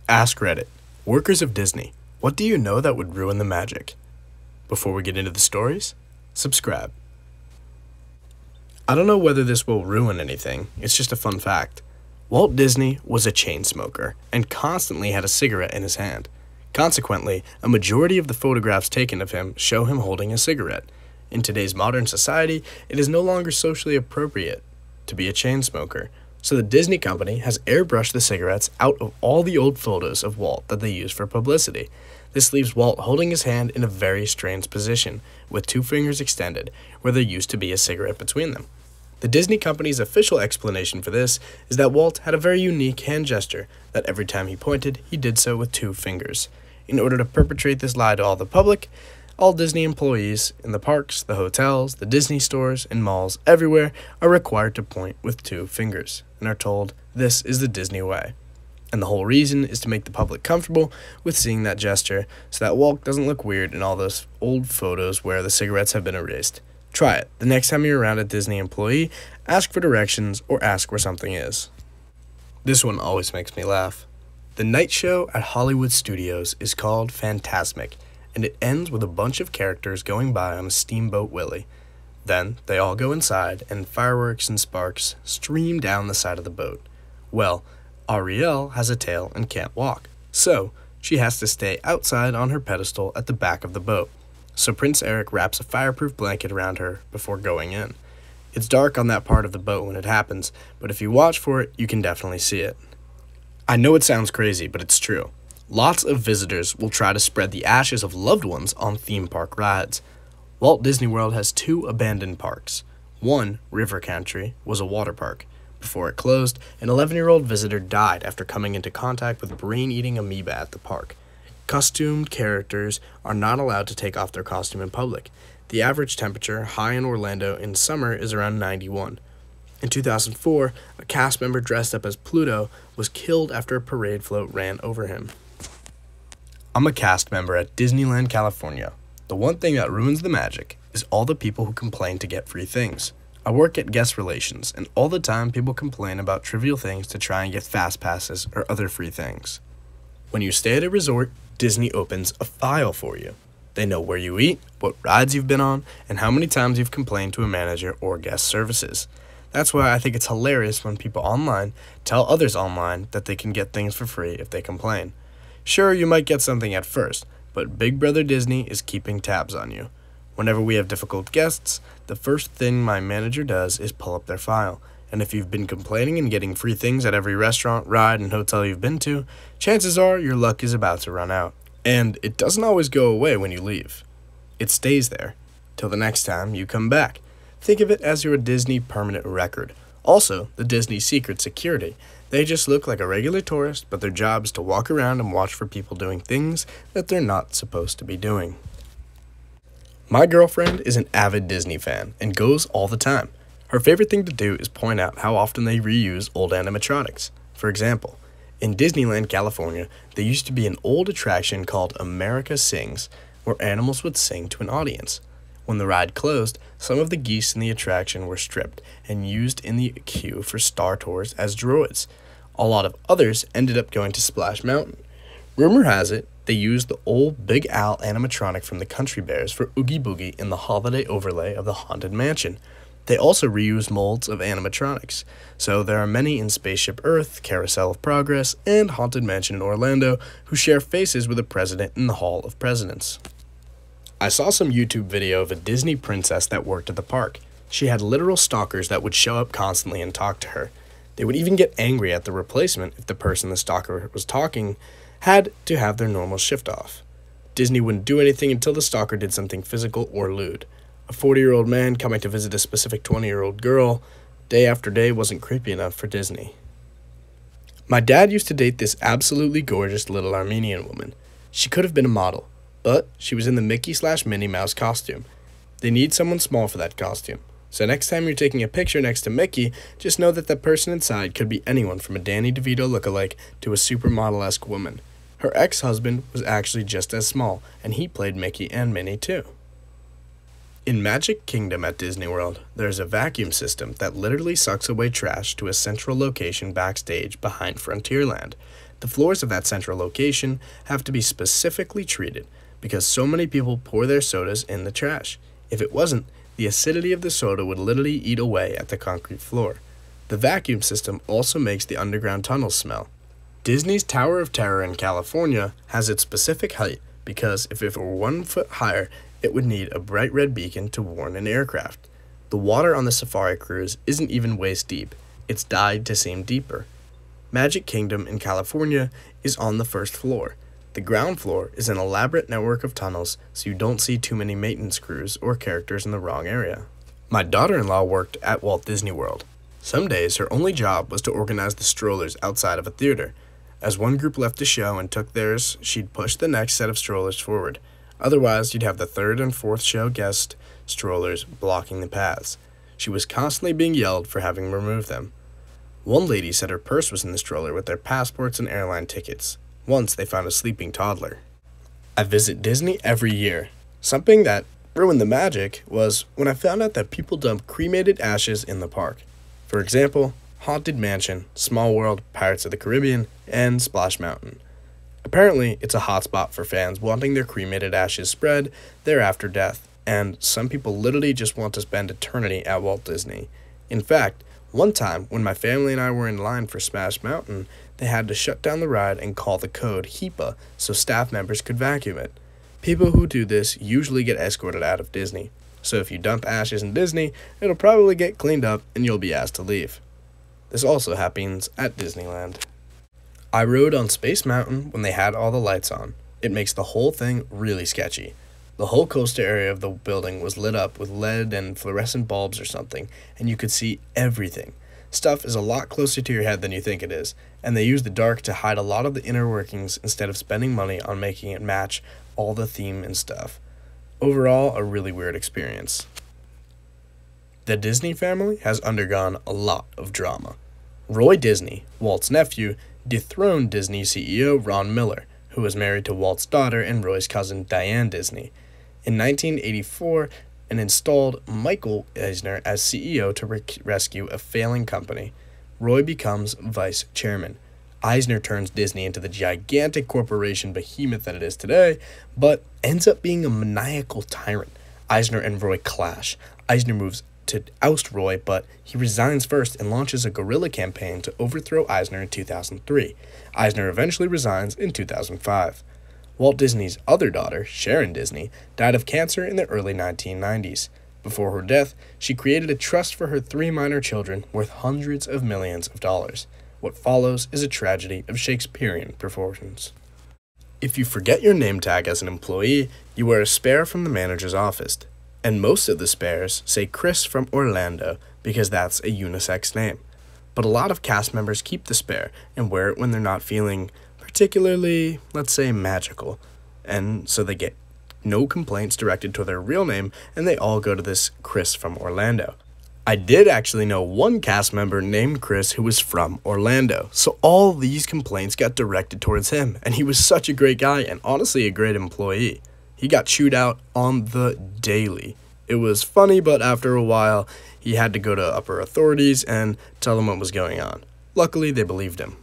AskReddit. Workers of Disney, what do you know that would ruin the magic? Before we get into the stories, subscribe. I don't know whether this will ruin anything, it's just a fun fact. Walt Disney was a chain smoker and constantly had a cigarette in his hand. Consequently, a majority of the photographs taken of him show him holding a cigarette. In today's modern society, it is no longer socially appropriate to be a chain smoker, so the Disney company has airbrushed the cigarettes out of all the old photos of Walt that they use for publicity. This leaves Walt holding his hand in a very strange position, with two fingers extended, where there used to be a cigarette between them. The Disney company's official explanation for this is that Walt had a very unique hand gesture, that every time he pointed, he did so with two fingers. In order to perpetrate this lie to all the public, all Disney employees in the parks, the hotels, the Disney stores, and malls everywhere are required to point with two fingers and are told this is the Disney way. And the whole reason is to make the public comfortable with seeing that gesture so that Walt doesn't look weird in all those old photos where the cigarettes have been erased. Try it. The next time you're around a Disney employee, ask for directions or ask where something is. This one always makes me laugh. The night show at Hollywood Studios is called Fantasmic, and it ends with a bunch of characters going by on a Steamboat Willie. Then they all go inside, and fireworks and sparks stream down the side of the boat. Well, Ariel has a tail and can't walk, so she has to stay outside on her pedestal at the back of the boat. So Prince Eric wraps a fireproof blanket around her before going in. It's dark on that part of the boat when it happens, but if you watch for it, you can definitely see it. I know it sounds crazy, but it's true. Lots of visitors will try to spread the ashes of loved ones on theme park rides. Walt Disney World has two abandoned parks. One, River Country, was a water park. Before it closed, an 11-year-old visitor died after coming into contact with brain-eating amoeba at the park. Costumed characters are not allowed to take off their costume in public. The average temperature high in Orlando in summer is around 91. In 2004, a cast member dressed up as Pluto was killed after a parade float ran over him. I'm a cast member at Disneyland, California. The one thing that ruins the magic is all the people who complain to get free things. I work at guest relations, and all the time people complain about trivial things to try and get fast passes or other free things. When you stay at a resort, Disney opens a file for you. They know where you eat, what rides you've been on, and how many times you've complained to a manager or guest services. That's why I think it's hilarious when people online tell others online that they can get things for free if they complain. Sure, you might get something at first, but Big Brother Disney is keeping tabs on you. Whenever we have difficult guests, the first thing my manager does is pull up their file. And if you've been complaining and getting free things at every restaurant, ride, and hotel you've been to, chances are your luck is about to run out. And it doesn't always go away when you leave. It stays there till the next time you come back. Think of it as your Disney permanent record. Also, the Disney Secret Security. They just look like a regular tourist, but their job is to walk around and watch for people doing things that they're not supposed to be doing. My girlfriend is an avid Disney fan and goes all the time. Her favorite thing to do is point out how often they reuse old animatronics. For example, in Disneyland, California, there used to be an old attraction called America Sings, where animals would sing to an audience. When the ride closed, some of the geese in the attraction were stripped and used in the queue for Star Tours as droids. A lot of others ended up going to Splash Mountain. Rumor has it, they used the old Big Al animatronic from the Country Bears for Oogie Boogie in the holiday overlay of the Haunted Mansion. They also reuse molds of animatronics, so there are many in Spaceship Earth, Carousel of Progress, and Haunted Mansion in Orlando who share faces with the president in the Hall of Presidents. I saw some YouTube video of a Disney princess that worked at the park. She had literal stalkers that would show up constantly and talk to her. They would even get angry at the replacement if the person the stalker was talking had to have their normal shift off. Disney wouldn't do anything until the stalker did something physical or lewd. A 40-year-old man coming to visit a specific 20-year-old girl day after day wasn't creepy enough for Disney. My dad used to date this absolutely gorgeous little Armenian woman. She could have been a model, but she was in the Mickey/Minnie Mouse costume. They need someone small for that costume. So next time you're taking a picture next to Mickey, just know that the person inside could be anyone from a Danny DeVito lookalike to a supermodel-esque woman. Her ex-husband was actually just as small, and he played Mickey and Minnie too. In Magic Kingdom at Disney World, there's a vacuum system that literally sucks away trash to a central location backstage behind Frontierland. The floors of that central location have to be specifically treated because so many people pour their sodas in the trash. If it wasn't, the acidity of the soda would literally eat away at the concrete floor. The vacuum system also makes the underground tunnels smell. Disney's Tower of Terror in California has its specific height because if it were 1 foot higher, it would need a bright red beacon to warn an aircraft. The water on the safari cruise isn't even waist deep. It's dyed to seem deeper. Magic Kingdom in California is on the first floor. The ground floor is an elaborate network of tunnels so you don't see too many maintenance crews or characters in the wrong area. My daughter-in-law worked at Walt Disney World. Some days her only job was to organize the strollers outside of a theater. As one group left the show and took theirs, she'd push the next set of strollers forward. Otherwise, you'd have the third and fourth show guest strollers blocking the paths. She was constantly being yelled for having removed them. One lady said her purse was in the stroller with their passports and airline tickets. Once they found a sleeping toddler. I visit Disney every year. Something that ruined the magic was when I found out that people dump cremated ashes in the park. For example, Haunted Mansion, Small World, Pirates of the Caribbean, and Splash Mountain. Apparently, it's a hotspot for fans wanting their cremated ashes spread there after death, and some people literally just want to spend eternity at Walt Disney. In fact, one time when my family and I were in line for Splash Mountain, they had to shut down the ride and call the code HEPA so staff members could vacuum it. People who do this usually get escorted out of Disney, so if you dump ashes in Disney, it'll probably get cleaned up and you'll be asked to leave. This also happens at Disneyland. I rode on Space Mountain when they had all the lights on. It makes the whole thing really sketchy. The whole coaster area of the building was lit up with LED and fluorescent bulbs or something, and you could see everything. Stuff is a lot closer to your head than you think it is, and they use the dark to hide a lot of the inner workings instead of spending money on making it match all the theme and stuff. Overall, a really weird experience. The Disney family has undergone a lot of drama. Roy Disney, Walt's nephew, dethroned Disney CEO Ron Miller, who was married to Walt's daughter and Roy's cousin Diane Disney, in 1984 and installed Michael Eisner as CEO to rescue a failing company. Roy becomes vice chairman. Eisner turns Disney into the gigantic corporation behemoth that it is today, but ends up being a maniacal tyrant. Eisner and Roy clash. Eisner moves to oust Roy, but he resigns first and launches a guerrilla campaign to overthrow Eisner in 2003. Eisner eventually resigns in 2005. Walt Disney's other daughter, Sharon Disney, died of cancer in the early 1990s. Before her death, she created a trust for her 3 minor children worth hundreds of millions of dollars. What follows is a tragedy of Shakespearean proportions. If you forget your name tag as an employee, you wear a spare from the manager's office. And most of the spares say Chris from Orlando because that's a unisex name. But a lot of cast members keep the spare and wear it when they're not feeling particularly, let's say, magical. And so they get no complaints directed to their real name and they all go to this Chris from Orlando. I did actually know one cast member named Chris who was from Orlando, so all these complaints got directed towards him, and he was such a great guy and honestly a great employee. He got chewed out on the daily. It was funny, but after a while, he had to go to upper authorities and tell them what was going on. Luckily, they believed him.